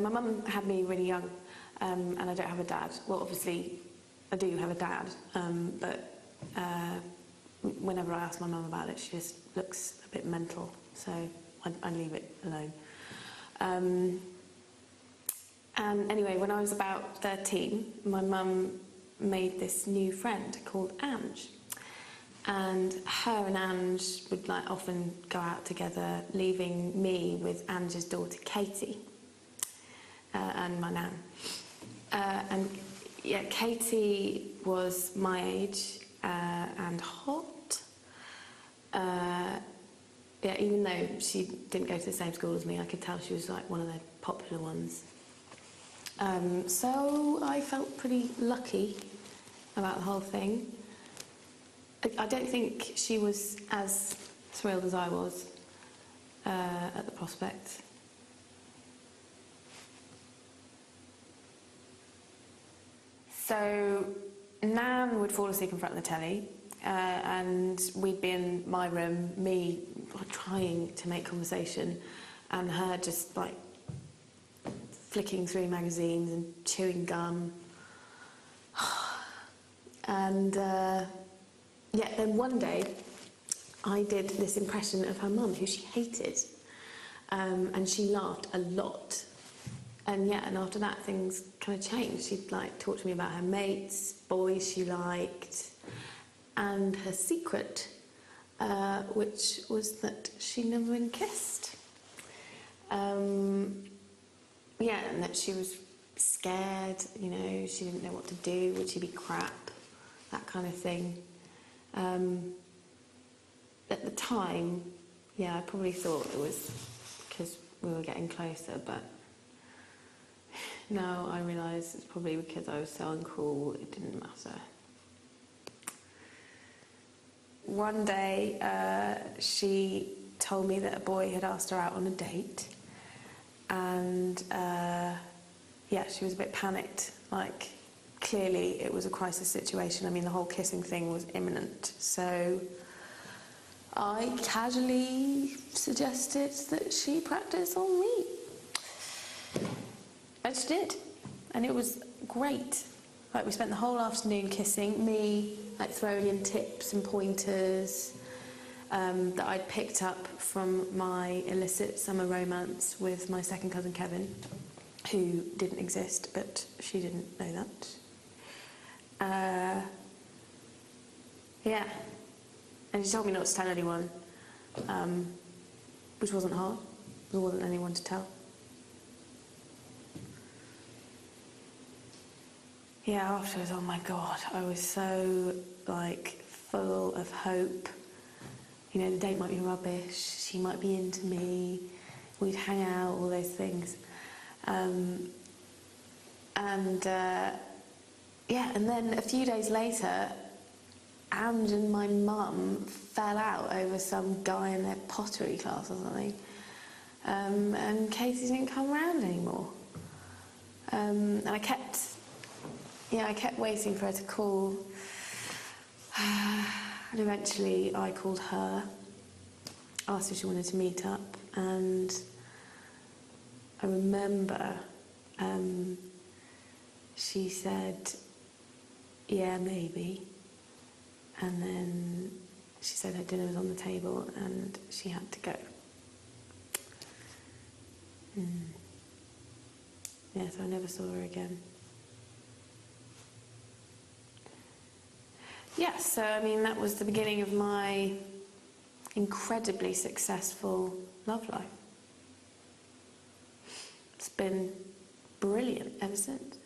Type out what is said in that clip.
my mum had me really young, and I don't have a dad. Well, obviously, I do have a dad, but whenever I ask my mum about it, she just looks a bit mental, so I leave it alone. And anyway, when I was about 13, my mum made this new friend called Ange. And her and Ange would often go out together, leaving me with Ange's daughter Katie and my nan. And yeah, Katie was my age and hot. Yeah, even though she didn't go to the same school as me, I could tell she was one of the popular ones. So I felt pretty lucky about the whole thing. I don't think she was as thrilled as I was at the prospect. So Nan would fall asleep in front of the telly, and we'd be in my room, me trying to make conversation, and her just flicking through magazines and chewing gum. And yeah, then one day I did this impression of her mum, who she hated, and she laughed a lot. And yeah, and after that things kind of changed. She'd talk to me about her mates, boys she liked, and her secret, which was that she'd never been kissed. Yeah, and that she was scared, she didn't know what to do, would she be crap, that kind of thing. At the time, yeah, I probably thought it was because we were getting closer, but now I realise it's probably because I was so uncool, it didn't matter. One day, she told me that a boy had asked her out on a date, and yeah, she was a bit panicked, clearly it was a crisis situation. I mean, the whole kissing thing was imminent, so I casually suggested that she practice on me. And she did, and it was great. We spent the whole afternoon kissing, me throwing in tips and pointers that I'd picked up from my illicit summer romance with my second cousin Kevin, who didn't exist, but she didn't know that. Yeah, and she told me not to tell anyone, which wasn't hard. There wasn't anyone to tell. Yeah, afterwards, oh my God, I was so, full of hope. The date might be rubbish, she might be into me, we'd hang out, all those things. Yeah, and then a few days later, Ange and my mum fell out over some guy in their pottery class or something. And Katie didn't come round anymore. And I kept waiting for her to call. And eventually I called her, asked if she wanted to meet up, and I remember she said, yeah, maybe. And then she said her dinner was on the table and she had to go. Yeah, so I never saw her again. Yeah, so I mean, that was the beginning of my incredibly successful love life. It's been brilliant ever since.